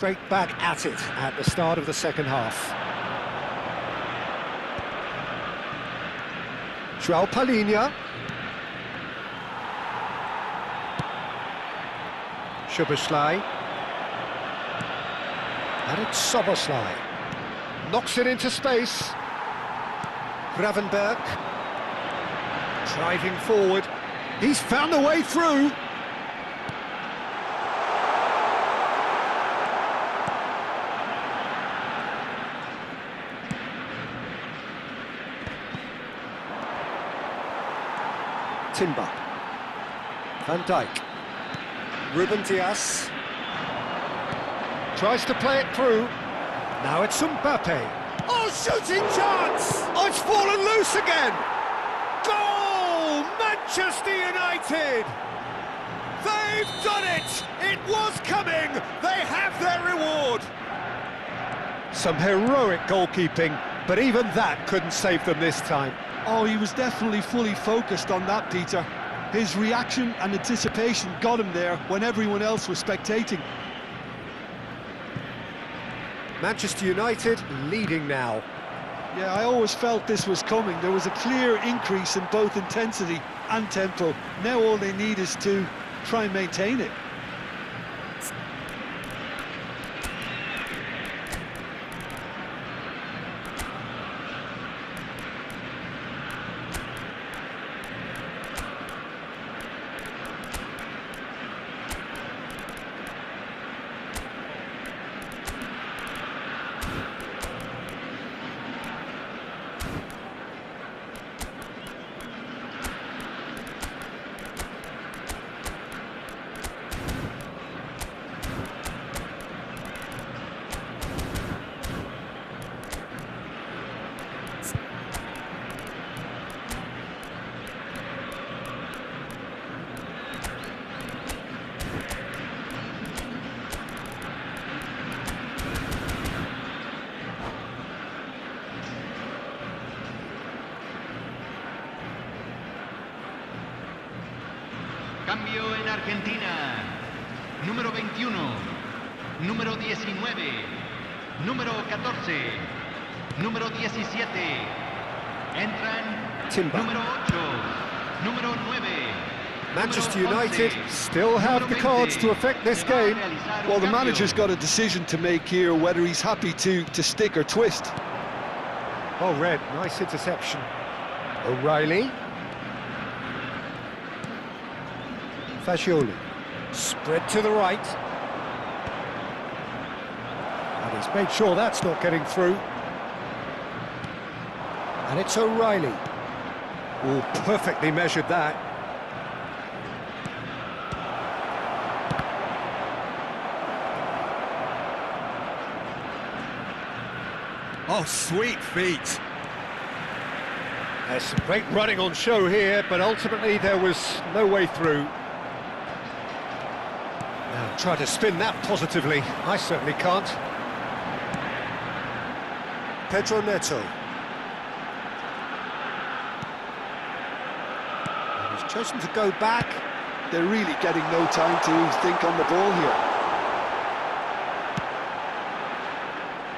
Straight back at it at the start of the second half. João Palhinha. Szoboszlai. And it's Szoboszlai. Knocks it into space. Gravenberg. Driving forward. He's found a way through. Timber. Van Dijk. Ruben Dias. Tries to play it through. Now it's Mbappe. Oh, shooting chance! Oh, it's fallen loose again! Goal! Manchester United! They've done it! It was coming! They have their reward! Some heroic goalkeeping, but even that couldn't save them this time. Oh, he was definitely fully focused on that, Peter. His reaction and anticipation got him there when everyone else was spectating. Manchester United leading now. Yeah, I always felt this was coming. There was a clear increase in both intensity and tempo. Now all they need is to try and maintain it. Cambio en Argentina. Número 21, número 19, número 14, número 17. Entran Timber. número 8, número 9. Manchester United still have the cards to affect this game. Well, the manager's got a decision to make here, whether he's happy to stick or twist. Oh, Red, nice interception. O'Reilly. Fagioli. Spread to the right. And he's made sure that's not getting through. And it's O'Reilly. Oh, perfectly measured that. Oh, sweet feet. There's some great running on show here, but ultimately there was no way through. Now, try to spin that positively. I certainly can't. Pedro Neto. And he's chosen to go back. They're really getting no time to think on the ball here.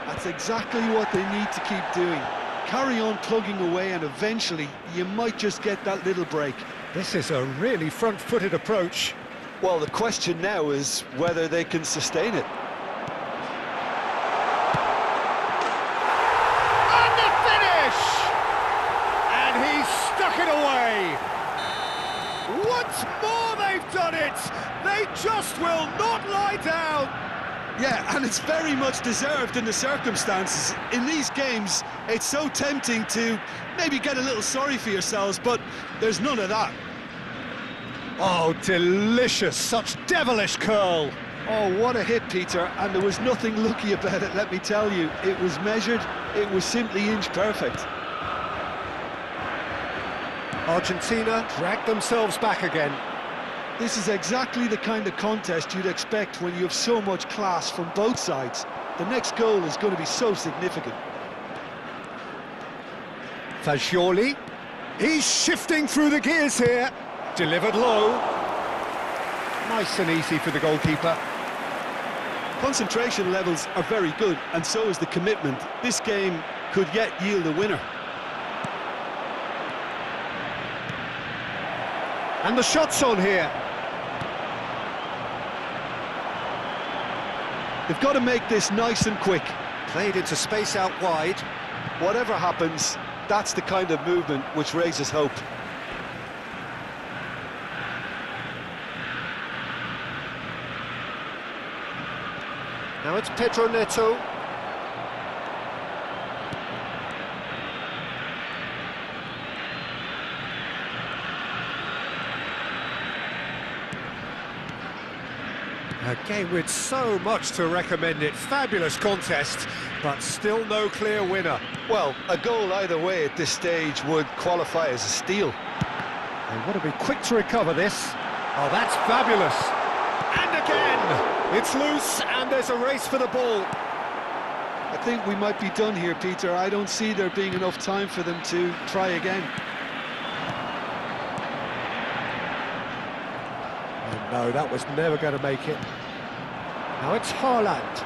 That's exactly what they need to keep doing. Carry on plugging away and eventually you might just get that little break. This is a really front-footed approach. Well, the question now is whether they can sustain it. And the finish! And he's stuck it away! Once more they've done it! They just will not lie down! Yeah, and it's very much deserved in the circumstances. In these games, it's so tempting to maybe get a little sorry for yourselves, but there's none of that. Oh, delicious! Such devilish curl! Oh, what a hit, Peter, and there was nothing lucky about it, let me tell you. It was measured, it was simply inch perfect. Argentina drag themselves back again. This is exactly the kind of contest you'd expect when you have so much class from both sides. The next goal is going to be so significant. Fagioli. He's shifting through the gears here. Delivered low. Nice and easy for the goalkeeper. Concentration levels are very good, and so is the commitment. This game could yet yield a winner. And the shot's on here. They've got to make this nice and quick. Played into space out wide. Whatever happens, that's the kind of movement which raises hope. Now it's Pedro Neto. A game with so much to recommend it. Fabulous contest, but still no clear winner. Well, a goal either way at this stage would qualify as a steal. They want to be quick to recover this. Oh, that's fabulous. And again! It's loose, and there's a race for the ball. I think we might be done here, Peter. I don't see there being enough time for them to try again. Oh, no, that was never going to make it. Now it's Haaland.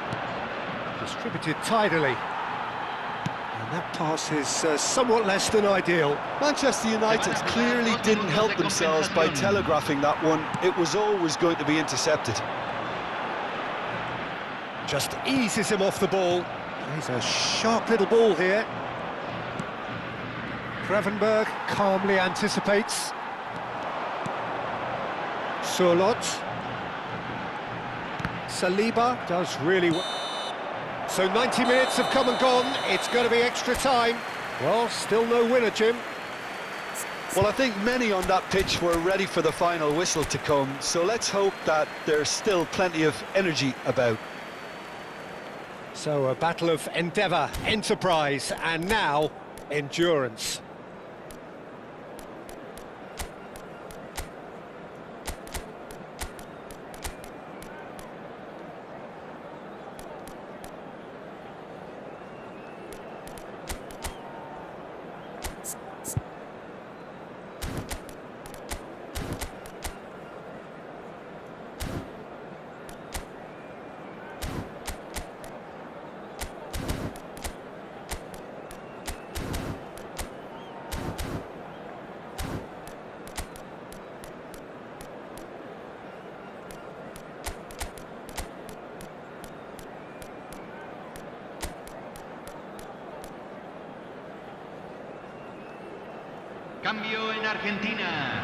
Distributed tidily. And that pass is somewhat less than ideal. Manchester United clearly didn't help themselves by telegraphing that one. It was always going to be intercepted. Just eases him off the ball. Plays a sharp little ball here. Gravenberg calmly anticipates. Surlot. Saliba does really well. So 90 minutes have come and gone. It's going to be extra time. Well, still no winner, Jim. Well, I think many on that pitch were ready for the final whistle to come, so let's hope that there's still plenty of energy about. So a battle of endeavour, enterprise, and now endurance. Cambio en Argentina.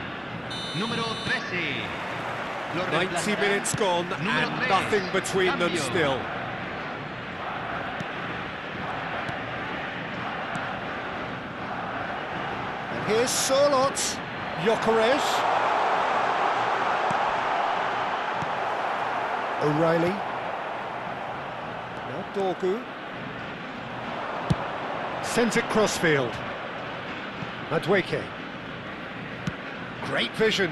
Número 13. 90 minutes gone and nothing between them still. And here's Surlot. Gyökeres. O'Reilly. Now Dorgu. Sends it crossfield. Madueke. Great vision.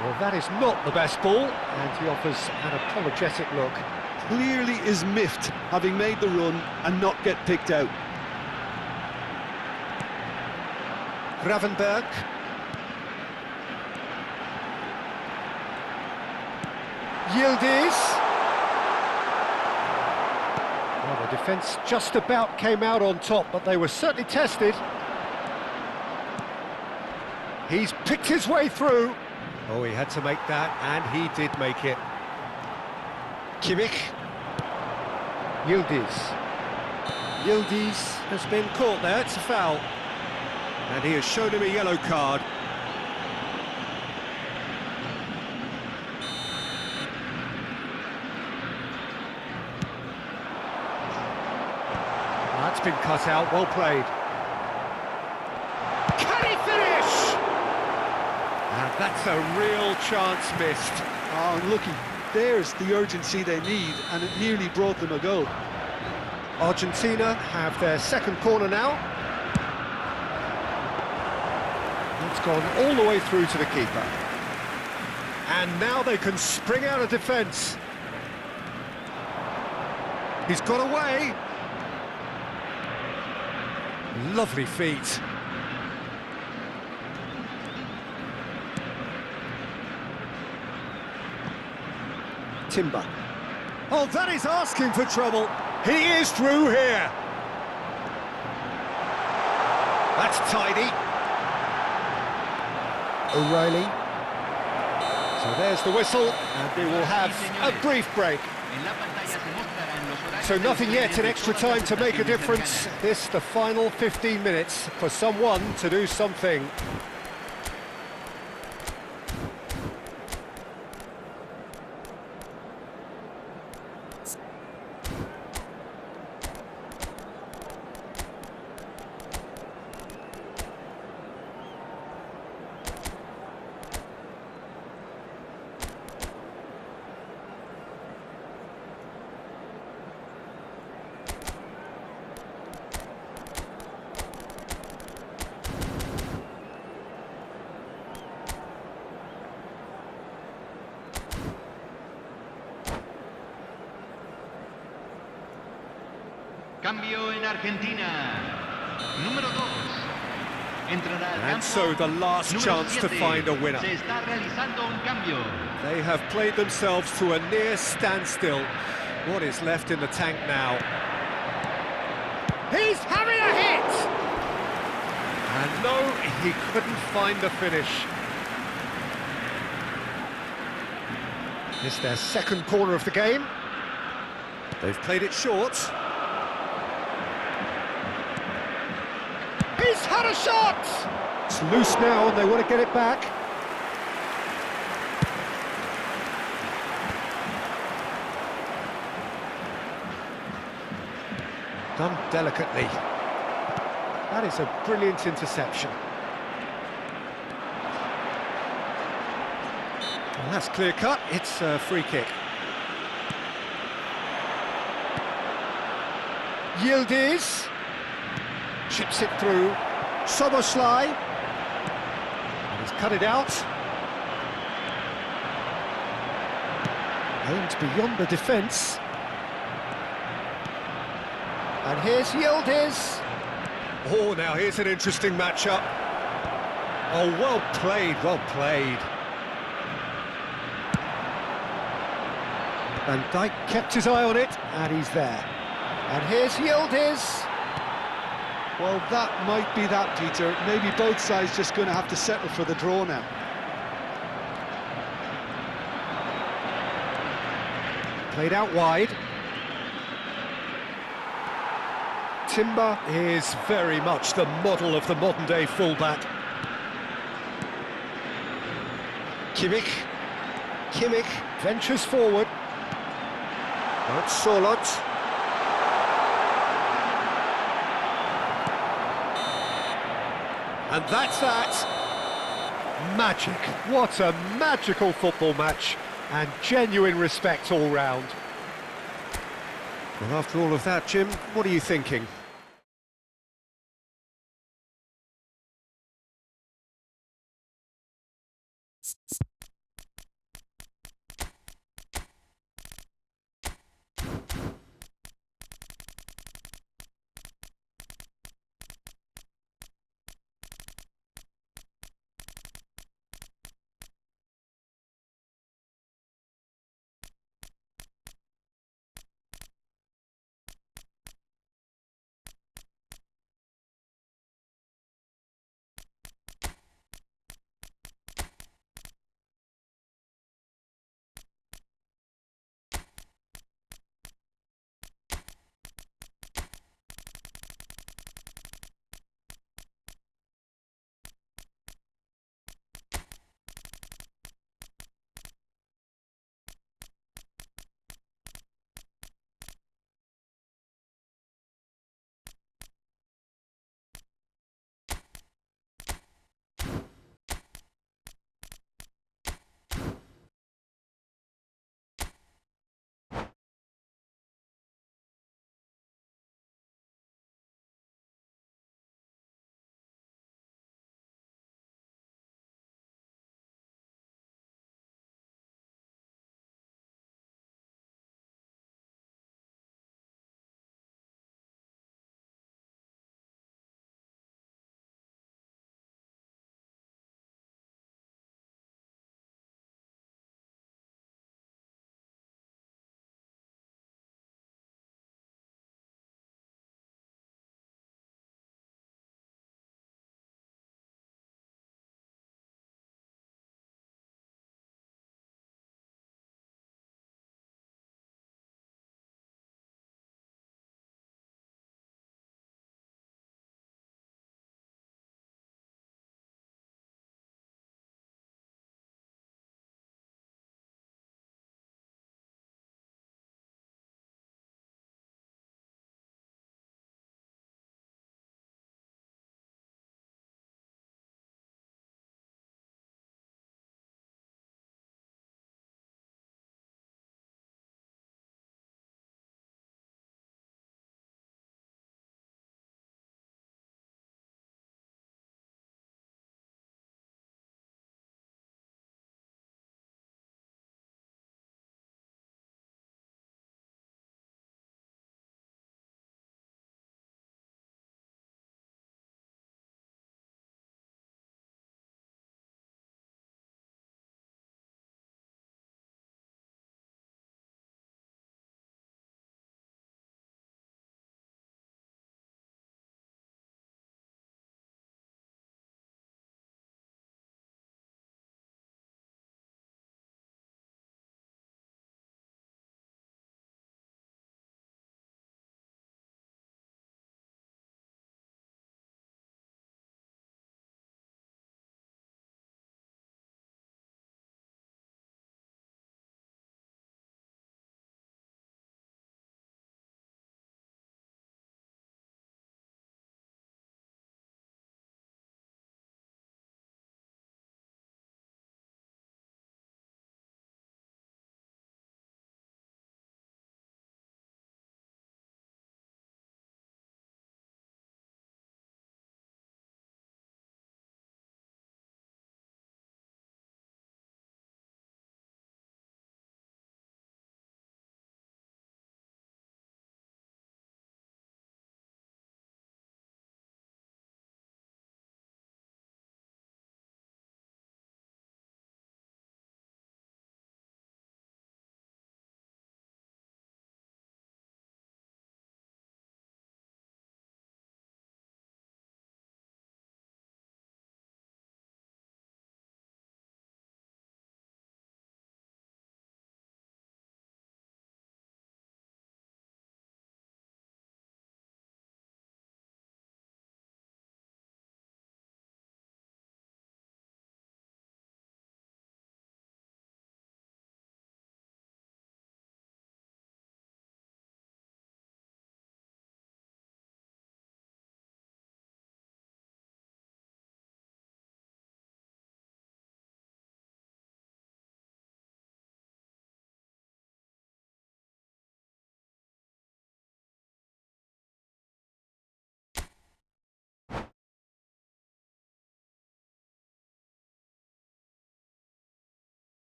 Well, that is not the best ball, and he offers an apologetic look. Clearly is miffed, having made the run and not get picked out. Gravenberg. Yildiz. Well, the defence just about came out on top, but they were certainly tested. He's picked his way through. Oh, he had to make that, and he did make it. Kimmich. Yildiz. Yildiz has been caught there, it's a foul. And he has shown him a yellow card. That's been cut out, well played. Can he finish? And that's a real chance missed. Oh, looky, there's the urgency they need, and it nearly brought them a goal. Argentina have their second corner now. It's gone all the way through to the keeper. And now they can spring out of defence. He's got away. Lovely feet. Timber. Oh, that is asking for trouble. He is through here. That's tidy. O'Reilly. So there's the whistle, and we will have a brief break. So nothing yet in extra time to make a difference. This, the final 15 minutes for someone to do something. Cambio en Argentina. Número 2. Entrará al And campo. so the last Número chance to 7. find a winner. Se está realizando un cambio. They have played themselves to a near standstill. What is left in the tank now? He's having a hit! And no, he couldn't find the finish. It's their second corner of the game. They've played it short. He's had a shot! It's loose now and they want to get it back. Done delicately. That is a brilliant interception. Well, that's clear cut. It's a free kick. Yildiz chips it through. Soboslai. And he's cut it out. Aimed beyond the defence. And here's Yildiz. Oh, now here's an interesting matchup. Oh, well played, well played. Van Dijk kept his eye on it, and he's there. And here's Yildiz. Well, that might be that, Peter. Maybe both sides just going to have to settle for the draw now. Played out wide. Timber is very much the model of the modern-day fullback. Kimmich ventures forward. That's Solot. And that's that. Magic. What a magical football match. And genuine respect all round. Well, after all of that, Jim, what are you thinking?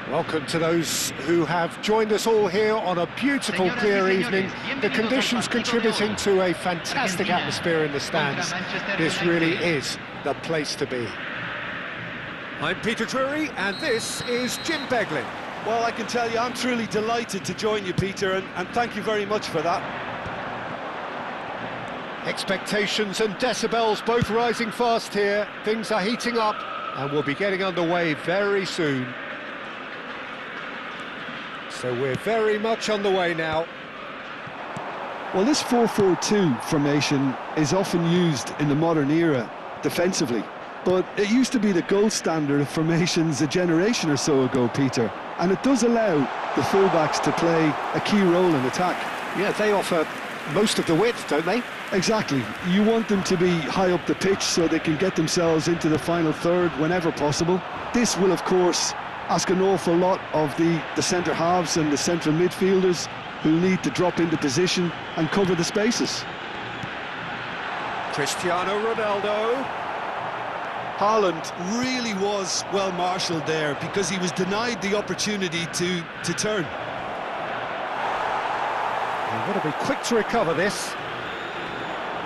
Welcome to those who have joined us all here on a beautiful, Señoras y clear señores, evening. The bienvenidos conditions al partido de contributing hoy. to a fantastic Argentina atmosphere in the stands. contra Manchester This really United. is the place to be. I'm Peter Drury, and this is Jim Beglin. Well, I can tell you, I'm truly delighted to join you, Peter, and thank you very much for that. Expectations and decibels both rising fast here. Things are heating up, and we'll be getting underway very soon. So we're very much on the way now. Well, this 4-4-2 formation is often used in the modern era defensively, but it used to be the gold standard of formations a generation or so ago, Peter, and it does allow the fullbacks to play a key role in attack. Yeah, they offer most of the width, don't they? Exactly. You want them to be high up the pitch so they can get themselves into the final third whenever possible. This will, of course, ask an awful lot of the centre halves and the central midfielders who need to drop into position and cover the spaces. Cristiano Ronaldo. Haaland really was well marshalled there because he was denied the opportunity to turn. They've got to be quick to recover this.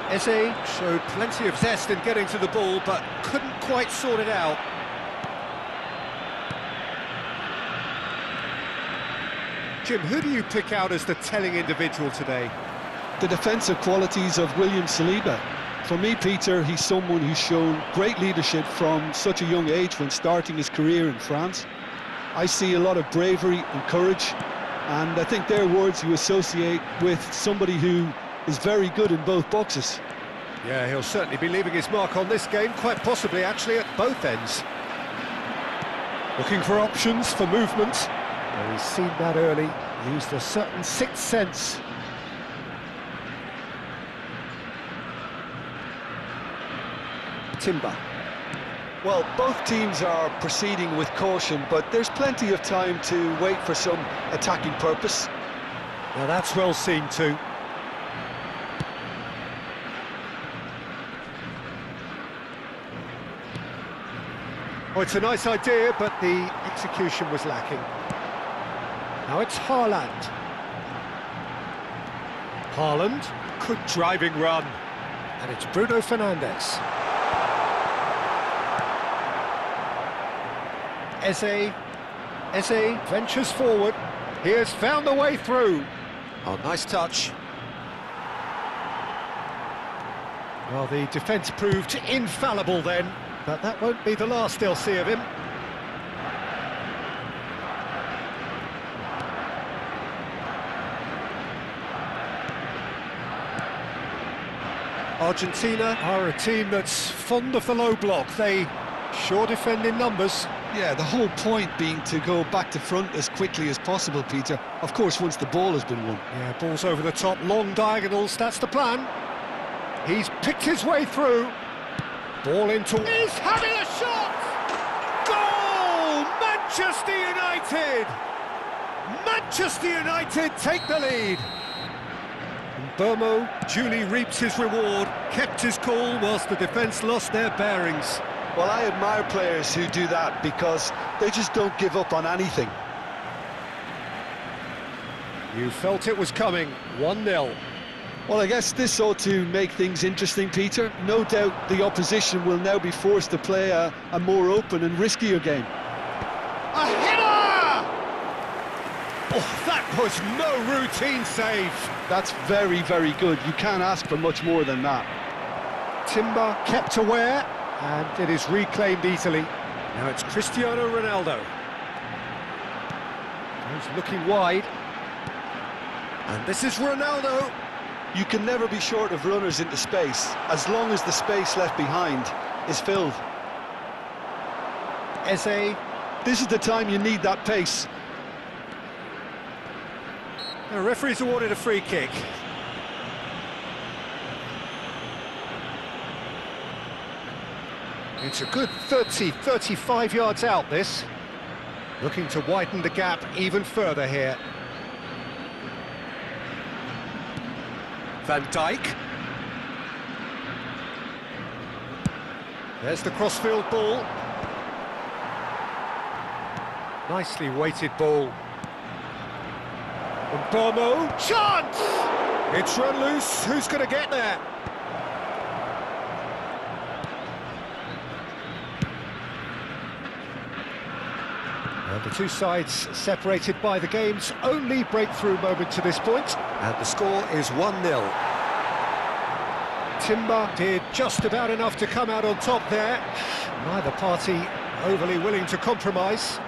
Eze showed plenty of zest in getting to the ball, but couldn't quite sort it out. Jim, who do you pick out as the telling individual today? The defensive qualities of William Saliba. For me, Peter, he's someone who's shown great leadership from such a young age when starting his career in France. I see a lot of bravery and courage, and I think they're words you associate with somebody who is very good in both boxes. Yeah, he'll certainly be leaving his mark on this game, quite possibly actually at both ends. Looking for options for movement. Well, he's seen that early, used a certain sixth sense. Timber. Well, both teams are proceeding with caution, but there's plenty of time to wait for some attacking purpose. Now that's well seen too. Oh, it's a nice idea, but the execution was lacking. Now it's Haaland. Haaland, good driving run. And it's Bruno Fernandes. Eze ventures forward. He has found the way through. Oh, nice touch. Well, the defence proved infallible then, but that won't be the last they'll see of him. Argentina are a team that's fond of the low block. They sure defend in numbers. Yeah, the whole point being to go back to front as quickly as possible, Peter. Of course, once the ball has been won. Yeah, ball's over the top, long diagonals, that's the plan. He's picked his way through. Ball into... He's having a shot! Goal! Manchester United! Manchester United take the lead. And Burmo duly reaps his reward, kept his cool whilst the defence lost their bearings. Well, I admire players who do that because they just don't give up on anything. You felt it was coming, 1-0. Well, I guess this ought to make things interesting, Peter. No doubt the opposition will now be forced to play a more open and riskier game. A header! Oh, that was no routine save. That's very, very good. You can't ask for much more than that. Timber kept aware, and it is reclaimed easily. Now it's Cristiano Ronaldo. He's looking wide. And this is Ronaldo. You can never be short of runners into space, as long as the space left behind is filled. Eze. This is the time you need that pace. The referee's awarded a free kick. It's a good 30-35 yards out, this. Looking to widen the gap even further here. Van Dijk. There's the crossfield ball. Nicely weighted ball. And Bomo, chance! It's run loose, who's going to get there? And the two sides separated by the game's only breakthrough moment to this point. And the score is 1-0. Timber did just about enough to come out on top there. Neither party overly willing to compromise.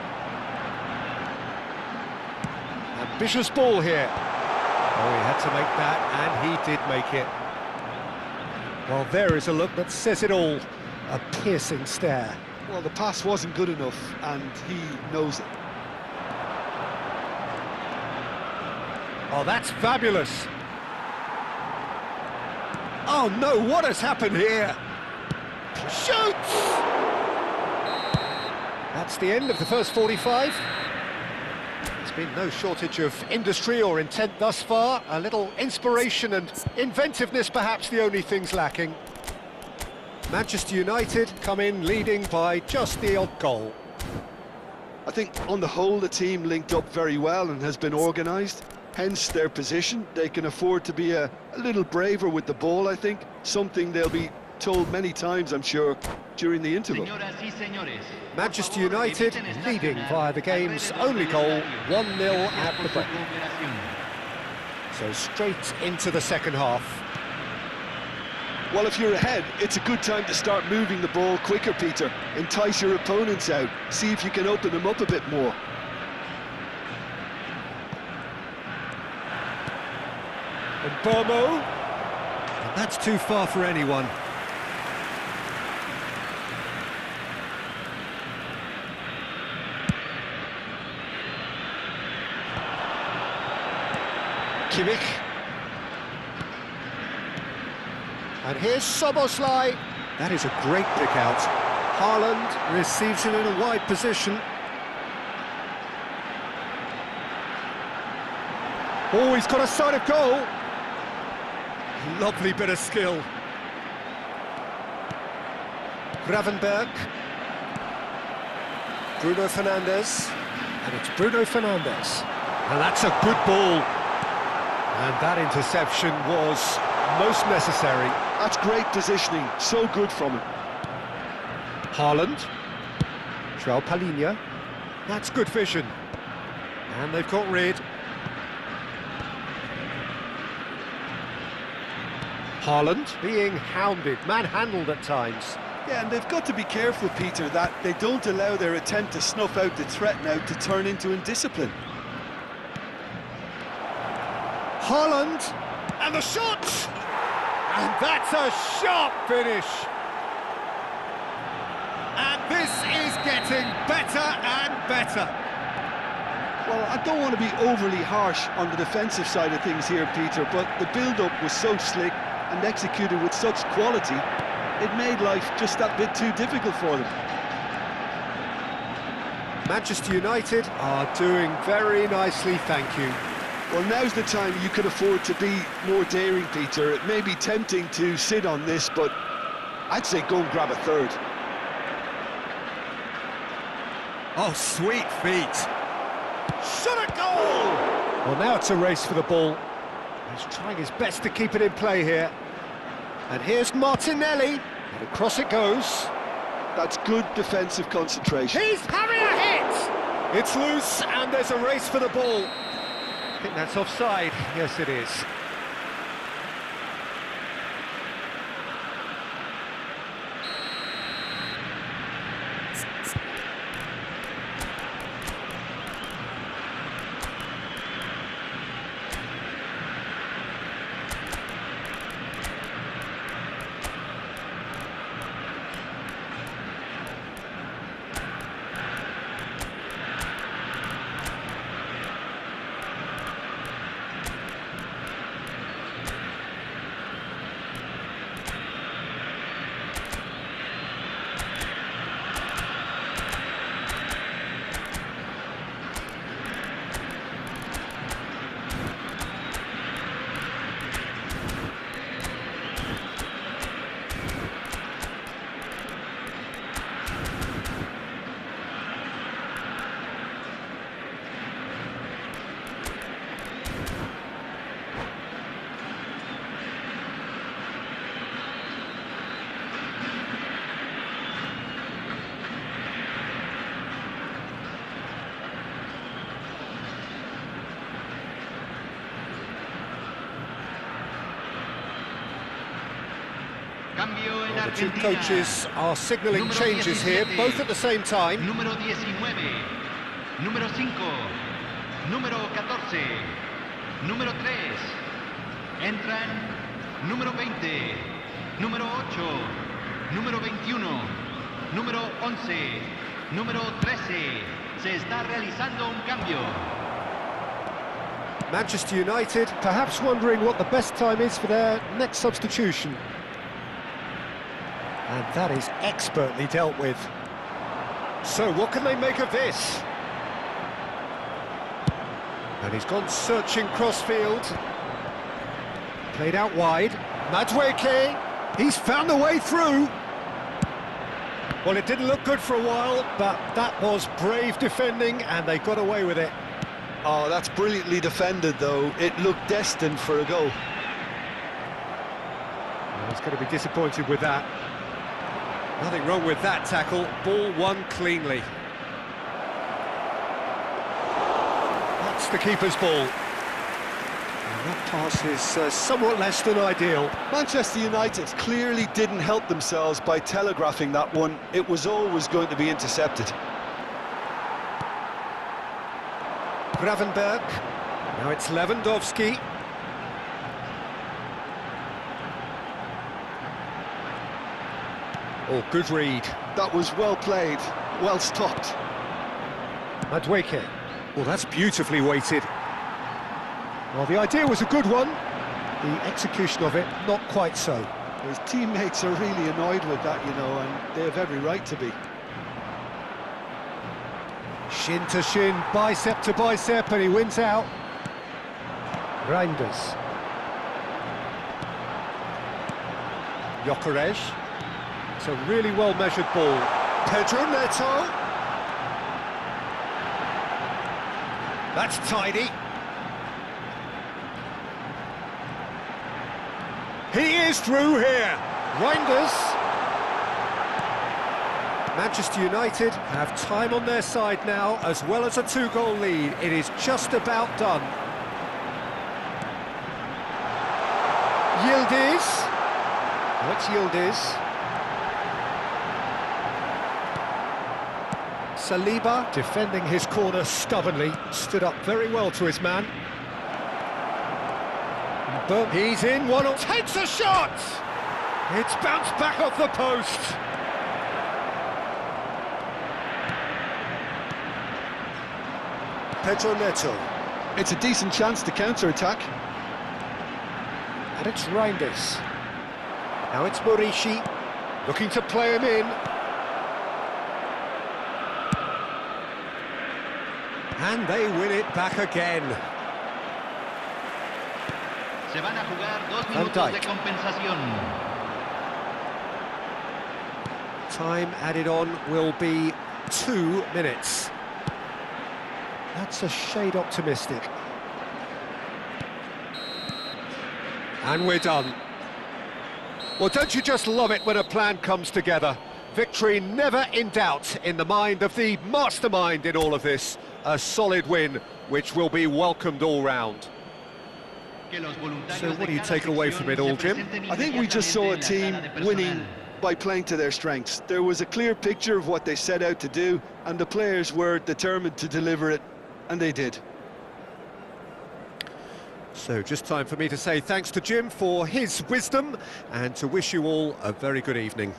Ambitious ball here. Oh, he had to make that, and he did make it. Well, there is a look that says it all. A piercing stare. Well, the pass wasn't good enough, and he knows it. Oh, that's fabulous. Oh no, what has happened here? Shoots! That's the end of the first 45. There's been no shortage of industry or intent thus far. A little inspiration and inventiveness perhaps the only things lacking. Manchester United come in leading by just the odd goal. I think on the whole the team linked up very well and has been organised. Hence their position. They can afford to be a little braver with the ball, I think. Something they'll be told many times, I'm sure, during the interval. Manchester United leading via the game's only goal, 1-0 at the break. So straight into the second half. Well, if you're ahead, it's a good time to start moving the ball quicker, Peter. Entice your opponents out. See if you can open them up a bit more. And Bomo, and that's too far for anyone. Kimmich. And here's Soboslai. That is a great pick out. Haaland receives it in a wide position. Oh, he's got a sight of goal. Lovely bit of skill. Gravenberg. Bruno Fernandes. And it's Bruno Fernandes. And that's a good ball. And that interception was most necessary. That's great positioning. So good from him. Haaland. João Palhinha. That's good vision. And they've got rid. Haaland being hounded, manhandled at times. Yeah, and they've got to be careful, Peter, that they don't allow their attempt to snuff out the threat now to turn into indiscipline. Haaland, and the shot! And that's a sharp finish. And this is getting better and better. Well, I don't want to be overly harsh on the defensive side of things here, Peter, but the build-up was so slick and executed with such quality, it made life just that bit too difficult for them. Manchester United are doing very nicely, thank you. Well, now's the time you can afford to be more daring, Peter. It may be tempting to sit on this, but I'd say go and grab a third. Oh, sweet feet. Shot a goal! Well, now it's a race for the ball. He's trying his best to keep it in play here. And here's Martinelli. And across it goes. That's good defensive concentration. He's having a hit! It's loose, and there's a race for the ball. I think that's offside. Yes, it is. Cambio en Well, the two Argentina. coaches are signalling Número changes here, 17. both at the same time. Número 19. Número 5. Número 14. Número 3. Entran número 20. Número 8. Número 21. Número 11. Número 13. Se está realizando un cambio. Manchester United perhaps wondering what the best time is for their next substitution. And that is expertly dealt with. So what can they make of this? And he's gone searching crossfield. Played out wide. Madueke, he's found a way through. Well, it didn't look good for a while, but that was brave defending and they got away with it. Oh, that's brilliantly defended, though. It looked destined for a goal. Well, he's going to be disappointed with that. Nothing wrong with that tackle. Ball won cleanly. That's the keeper's ball. And that pass is somewhat less than ideal. Manchester United clearly didn't help themselves by telegraphing that one. It was always going to be intercepted. Gravenberg. Now it's Lewandowski. Oh, good read. That was well played, well stopped. Madueke. Well, that's beautifully weighted. Well, the idea was a good one. The execution of it, not quite so. His teammates are really annoyed with that, you know, and they have every right to be. Shin to shin, bicep to bicep, and he wins out. Reinders. Gyökeres. It's a really well-measured ball. Pedro Neto. That's tidy. He is through here. Reinders. Manchester United have time on their side now, as well as a two-goal lead. It is just about done. Yildiz. What's Yildiz? Saliba, defending his corner stubbornly, stood up very well to his man. But he's in, one takes a shot! It's bounced back off the post. Pedro Neto. It's a decent chance to counter-attack. And it's Reinders. Now it's Morishi, looking to play him in. And they win it back again. Se van a jugar 2 Van minutos de Dijk. compensación. Time added on will be 2 minutes. That's a shade optimistic. And we're done. Well, don't you just love it when a plan comes together? Victory never in doubt in the mind of the mastermind in all of this. A solid win, which will be welcomed all round. So what do you take away from it all, Jim? I think we just saw a team winning by playing to their strengths. There was a clear picture of what they set out to do, and the players were determined to deliver it, and they did. So just time for me to say thanks to Jim for his wisdom and to wish you all a very good evening.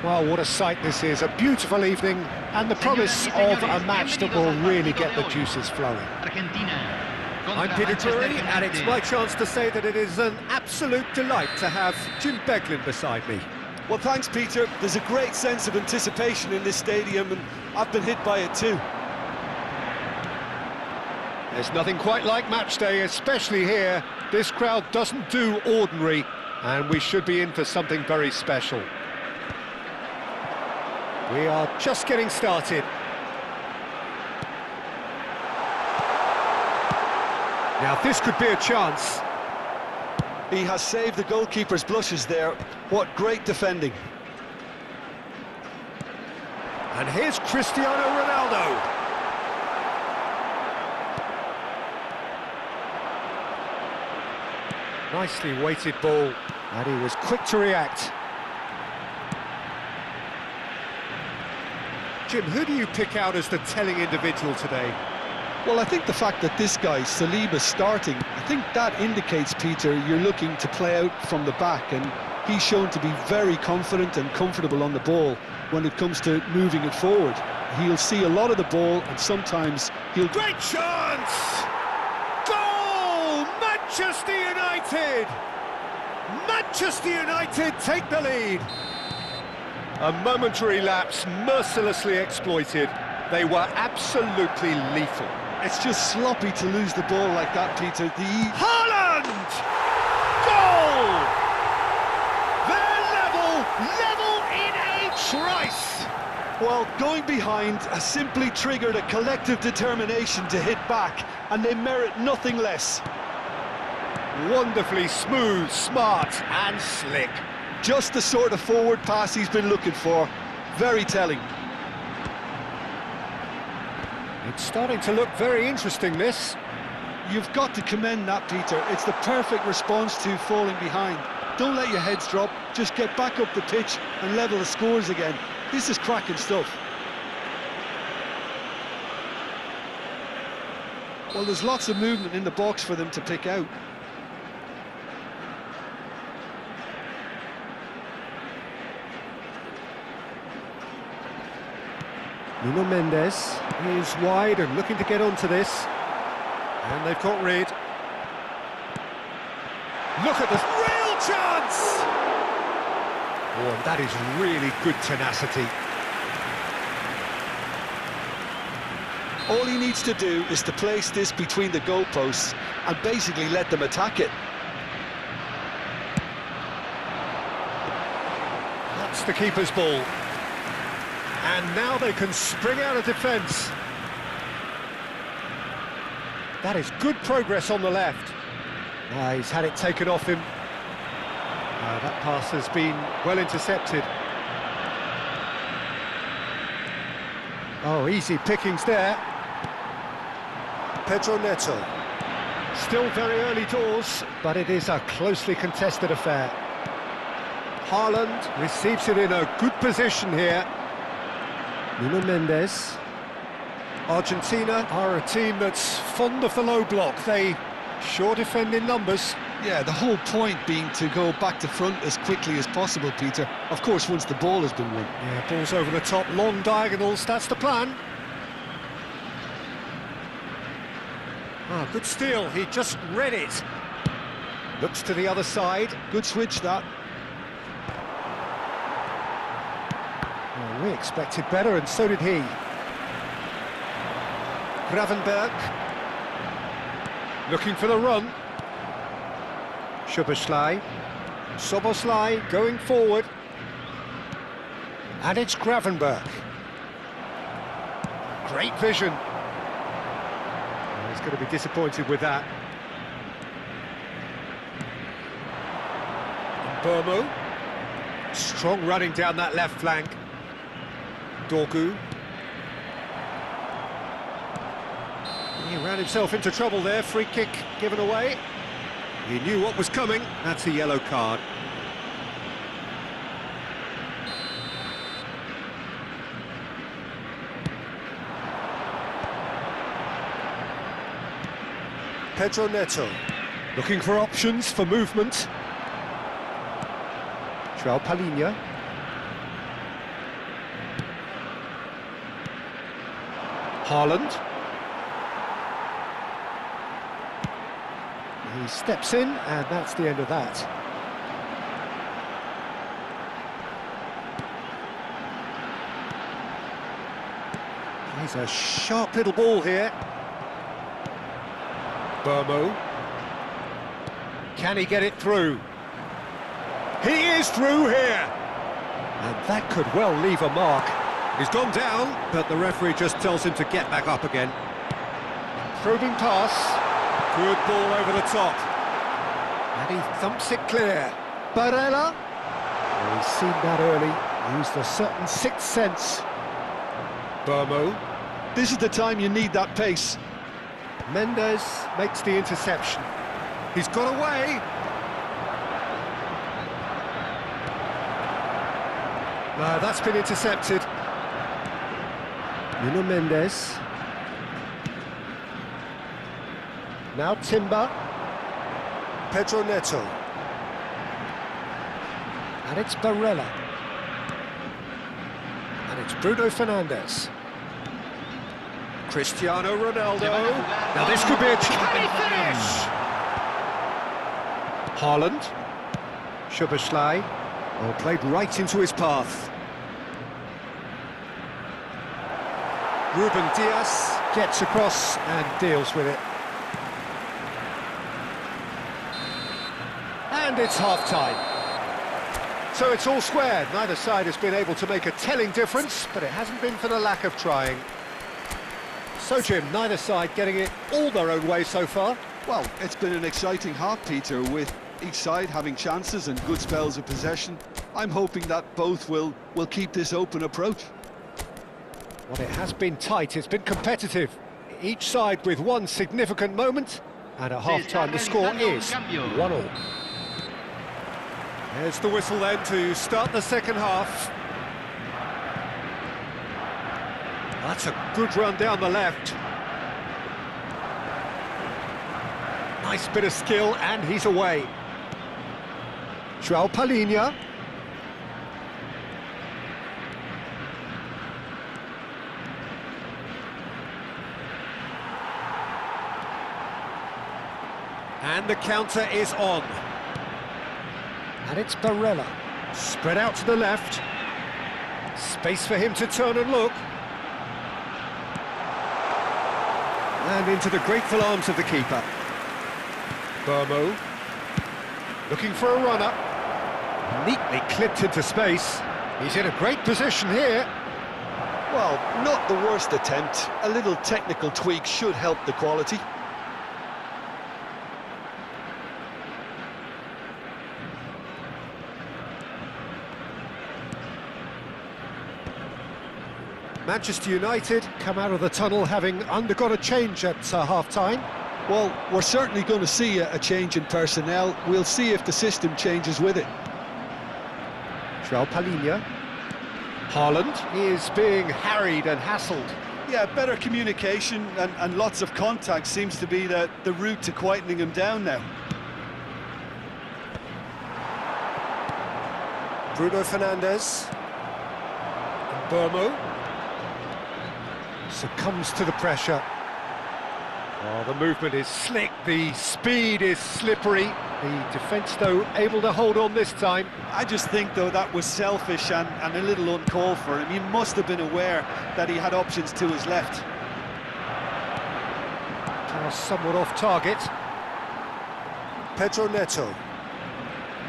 Well, what a sight this is, a beautiful evening, and the promise of a match that will really get the juices flowing. I'm Peter Drury, and it's my chance to say that it is an absolute delight to have Jim Beglin beside me. Well, thanks, Peter. There's a great sense of anticipation in this stadium, and I've been hit by it too. There's nothing quite like match day, especially here. This crowd doesn't do ordinary, and we should be in for something very special. We are just getting started. Now this could be a chance. He has saved the goalkeeper's blushes there. What great defending. And here's Cristiano Ronaldo. Nicely weighted ball, and he was quick to react. Jim, who do you pick out as the telling individual today? Well, I think the fact that this guy, Saliba's starting, I think that indicates, Peter, you're looking to play out from the back, and he's shown to be very confident and comfortable on the ball when it comes to moving it forward. He'll see a lot of the ball, and sometimes he'll... Great chance! Goal! Manchester United! Manchester United take the lead! A momentary lapse mercilessly exploited. They were absolutely lethal. It's just sloppy to lose the ball like that, Peter. Haaland! Goal! They're level in a trice! Well, going behind has simply triggered a collective determination to hit back, and they merit nothing less. Wonderfully smooth, smart and slick. Just the sort of forward pass he's been looking for. Very telling. It's starting to look very interesting, this. You've got to commend that, Peter. It's the perfect response to falling behind. Don't let your heads drop. Just get back up the pitch and level the scores again. This is cracking stuff. Well, there's lots of movement in the box for them to pick out. Nuno Mendes is wide and looking to get onto this. And they've caught rid. Look at this real chance! Oh, and that is really good tenacity. All he needs to do is to place this between the goalposts and basically let them attack it. That's the keeper's ball. And now they can spring out of defence. That is good progress on the left. He's had it taken off him. That pass has been well intercepted. Oh, easy pickings there. Pedro Neto. Still very early doors, but it is a closely contested affair. Haaland receives it in a good position here. Nuno Mendes. Argentina are a team that's fond of the low block. They sure defend in numbers. Yeah, the whole point being to go back to front as quickly as possible, Peter. Of course, once the ball has been won. Yeah, ball's over the top, long diagonals, that's the plan. Good steal, he just read it. Looks to the other side. Good switch, that. Well, we expected better, and so did he. Gravenberg. Looking for the run. Szoboszlai. Szoboszlai going forward. And it's Gravenberg. Great vision. He's going to be disappointed with that. Burmo. Strong running down that left flank. Dorgu. He ran himself into trouble there, free kick given away. He knew what was coming, that's a yellow card. Pedro Neto, looking for options for movement. João Palhinha. Haaland. He steps in, and that's the end of that. He's a sharp little ball here. Burmo. Can he get it through? He is through here! And that could well leave a mark. He's gone down, but the referee just tells him to get back up again. Probing pass. Good ball over the top. And he thumps it clear. Barella. Well, he's seen that early. Used a certain sixth sense. Burmo. This is the time you need that pace. Mendes makes the interception. He's got away. No, that's been intercepted. Nuno Mendes. Now Timber. Pedro Neto. And it's Barella. And it's Bruno Fernandes. Cristiano Ronaldo. Now this could be a... Can he finish? Haaland. Szoboszlai. Oh, played right into his path. Ruben Dias gets across and deals with it. And it's half-time. So it's all squared. Neither side has been able to make a telling difference, but it hasn't been for the lack of trying. So, Jim, neither side getting it all their own way so far. Well, it's been an exciting half, Peter, with each side having chances and good spells of possession. I'm hoping that both will keep this open approach. Well, it has been tight, it's been competitive. Each side with one significant moment, and at half-time the score is 1-1. There's the whistle then to start the second half. That's a good run down the left. Nice bit of skill, and he's away. João Palhinha. And the counter is on. And it's Barella. Spread out to the left. Space for him to turn and look. And into the grateful arms of the keeper. Burmo. Looking for a runner. Neatly clipped into space. He's in a great position here. Well, not the worst attempt. A little technical tweak should help the quality. Manchester United come out of the tunnel having undergone a change at half-time. Well, we're certainly going to see a change in personnel. We'll see if the system changes with it. João Palhinha. Haaland is being harried and hassled. Yeah, better communication and lots of contact seems to be the route to quietening him down now. Bruno Fernandes. And Burmo. Succumbs to the pressure. Oh, the movement is slick, the speed is slippery. The defence, though, able to hold on this time. I just think, though, that was selfish and a little uncalled for him. He must have been aware that he had options to his left. Pass somewhat off target. Pedro Neto.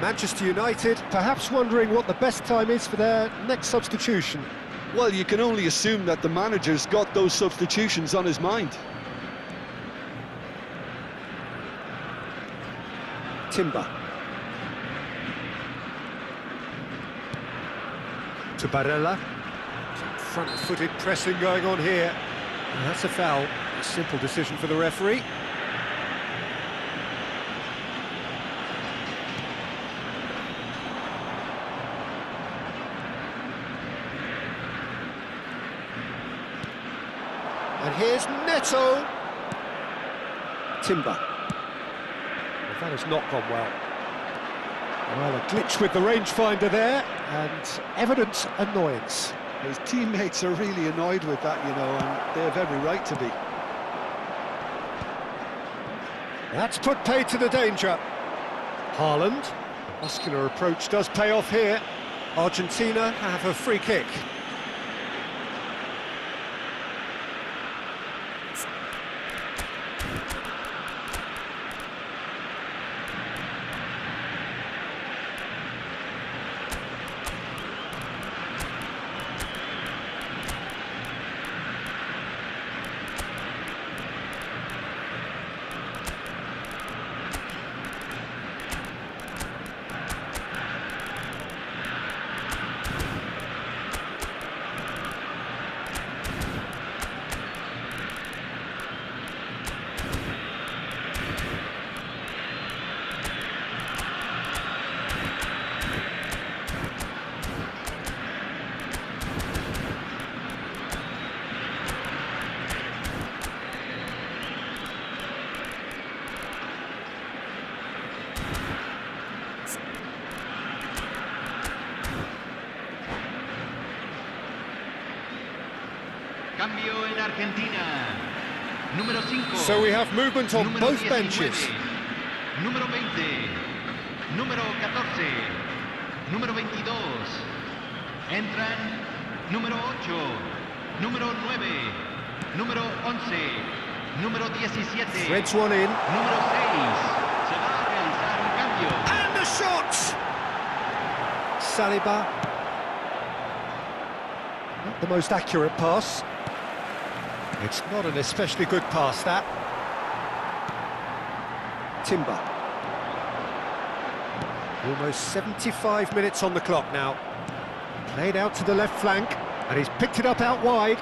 Manchester United perhaps wondering what the best time is for their next substitution. Well, you can only assume that the manager's got those substitutions on his mind. Timber. To Barella. Some front-footed pressing going on here. And that's a foul. A simple decision for the referee. And here's Neto. Timber. Well, that has not gone well. Well, a glitch with the rangefinder there, and evident annoyance. His teammates are really annoyed with that, you know, and they have every right to be. That's put paid to the danger. Haaland. Muscular approach does pay off here. Argentina have a free kick. Cambio en Argentina. Número 5. So we have movement on Número both 19. benches. Número 20. Número 14. Número 22. Entran número 8. Número 9. Número 11. Número 17. Threads one in. Número 6. Se va a realizar un cambio. And the shot! Saliba. Not the most accurate pass. It's not an especially good pass, that. Timber. Almost 75 minutes on the clock now. Played out to the left flank, and he's picked it up out wide.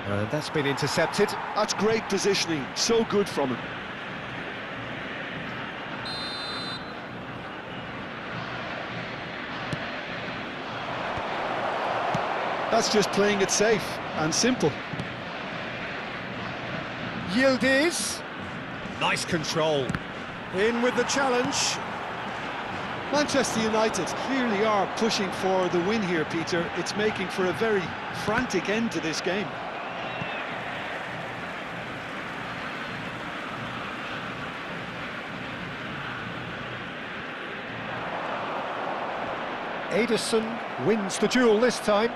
And that's been intercepted. That's great positioning, so good from him. That's just playing it safe and simple. Yildiz. Nice control. In with the challenge. Manchester United clearly are pushing for the win here, Peter. It's making for a very frantic end to this game. Ederson wins the duel this time.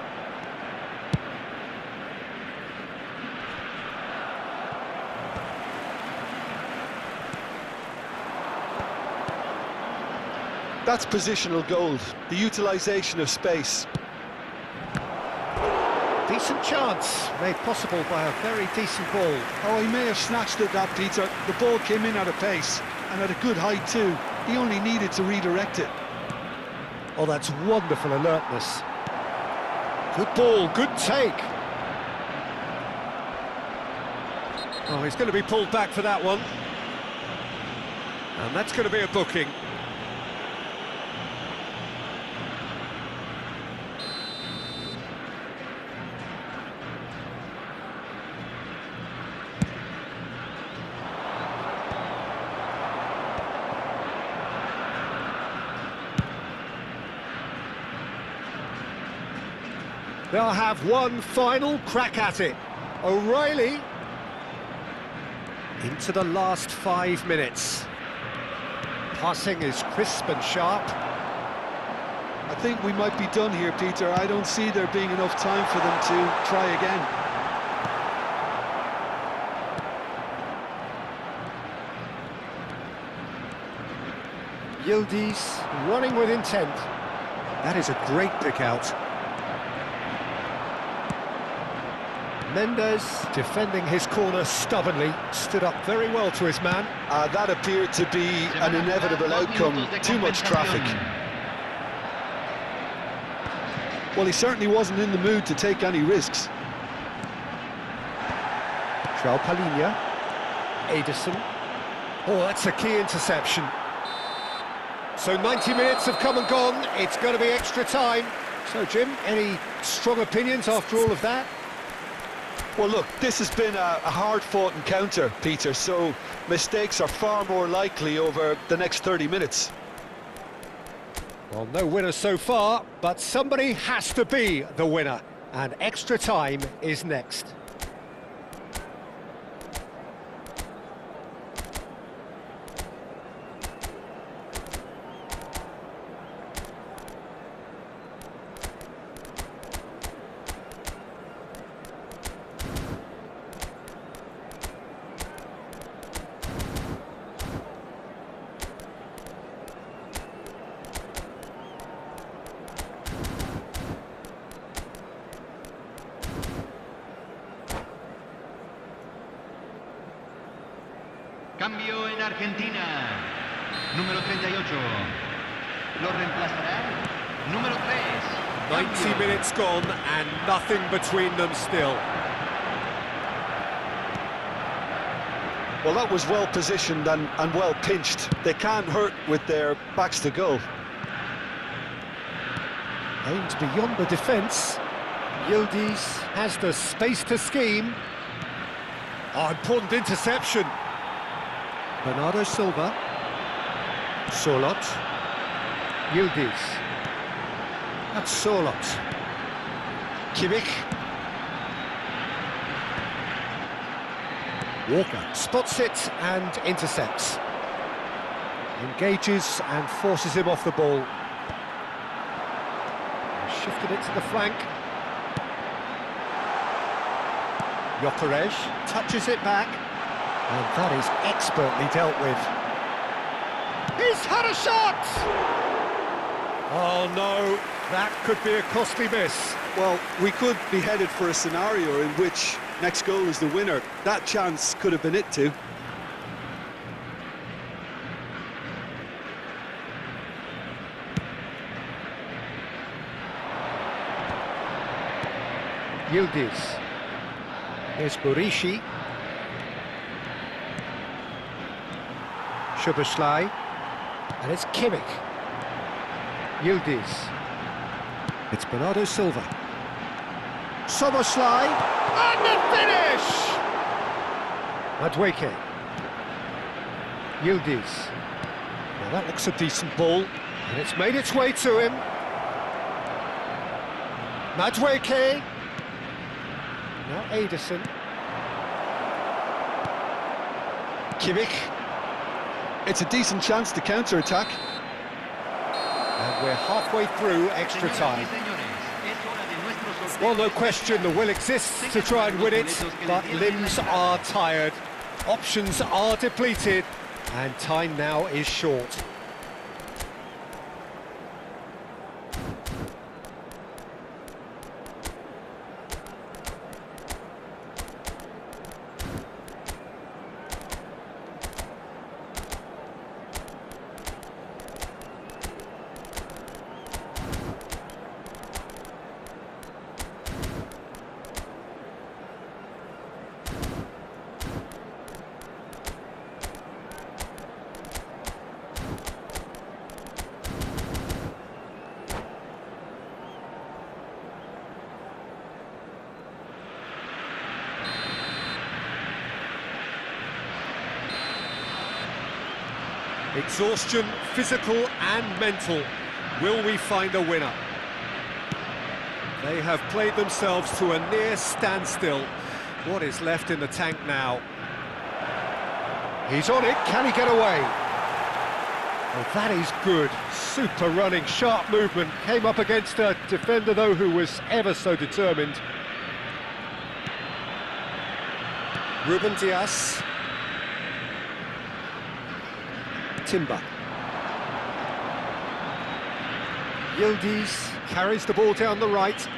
That's positional gold, the utilisation of space. Decent chance, made possible by a very decent ball. Oh, he may have snatched at that, Peter. The ball came in at a pace, and at a good height too. He only needed to redirect it. Oh, that's wonderful alertness. Good ball, good take. Oh, he's going to be pulled back for that one. And that's going to be a booking. They'll have one final crack at it. O'Reilly into the last 5 minutes. Passing is crisp and sharp. I think we might be done here, Peter. I don't see there being enough time for them to try again. Yildiz running with intent. That is a great pick out. Mendes defending his corner stubbornly, stood up very well to his man. That appeared to be an inevitable outcome, too much traffic. Well, he certainly wasn't in the mood to take any risks. João Palhinha. Ederson. Oh, that's a key interception. So 90 minutes have come and gone, it's going to be extra time. So Jim, any strong opinions after all of that? Well, look, this has been a hard-fought encounter, Peter, so mistakes are far more likely over the next 30 minutes. Well, no winner so far, but somebody has to be the winner. And extra time is next. Cambio en Argentina. Número 38. Lo reemplazará. Número 3. 90 minutes gone and nothing between them still. Well, that was well positioned and well pinched. They can't hurt with their backs to goal. Aimed beyond the defence. Yildiz has the space to scheme. Oh, important interception. Bernardo Silva. Sorlot. Yildiz. That's Sorlot. Kimmich. Walker spots it and intercepts. Engages and forces him off the ball. Shifted it to the flank. Gyökeres touches it back. And that is expertly dealt with. He's had a shot! Oh no, that could be a costly miss. Well, we could be headed for a scenario in which next goal is the winner. That chance could have been it too. Yildiz. Here's Burishi. Szoboszlai. And it's Kimmich. Yildiz. It's Bernardo Silva. Szoboszlai. And the finish! Madueke. Yildiz. Well, that looks a decent ball. And it's made its way to him. Madueke. Now Ederson. Kimmich. It's a decent chance to counter-attack. And we're halfway through extra time. Well, no question, the will exists to try and win it, but limbs are tired, options are depleted, and time now is short. Exhaustion, physical and mental. Will we find a winner? They have played themselves to a near standstill. What is left in the tank now? He's on it, can he get away? Oh, that is good. Super running, sharp movement. Came up against a defender, though, who was ever so determined. Ruben Dias. Timber. Yildiz carries the ball down the right.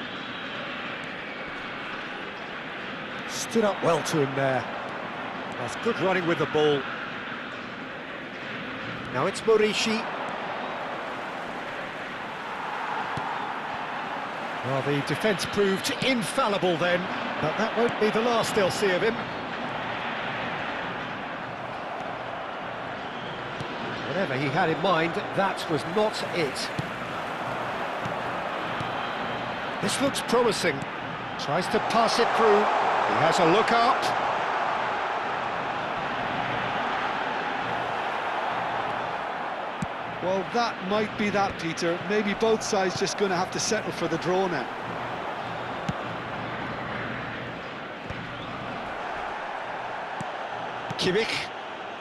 Stood up well to him there. That's good running with the ball. Now it's Burishi. Well, the defence proved infallible then, but that won't be the last they'll see of him. Whatever he had in mind, that was not it. This looks promising. Tries to pass it through. He has a look up. Well, that might be that, Peter. Maybe both sides just going to have to settle for the draw now. Kimmich.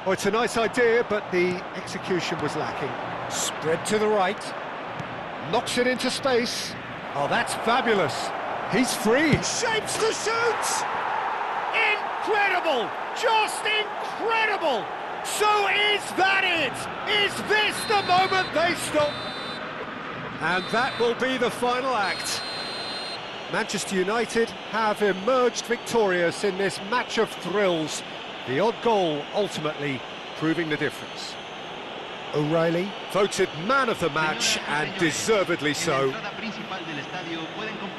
Oh, it's a nice idea, but the execution was lacking. Spread to the right. Knocks it into space. Oh, that's fabulous. He's free. Shapes to shoot! Incredible! Just incredible! So is that it? Is this the moment they stop? And that will be the final act. Manchester United have emerged victorious in this match of thrills. The odd goal ultimately proving the difference. O'Reilly voted man of the match, and deservedly so.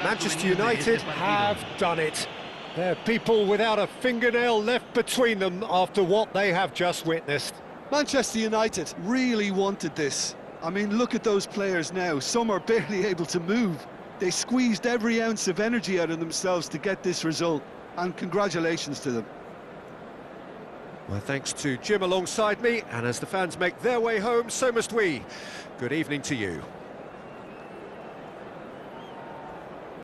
Manchester United have done it. They're people without a fingernail left between them after what they have just witnessed. Manchester United really wanted this. I mean, look at those players now. Some are barely able to move. They squeezed every ounce of energy out of themselves to get this result, and congratulations to them. Well, thanks to Jim alongside me, and as the fans make their way home, so must we. Good evening to you.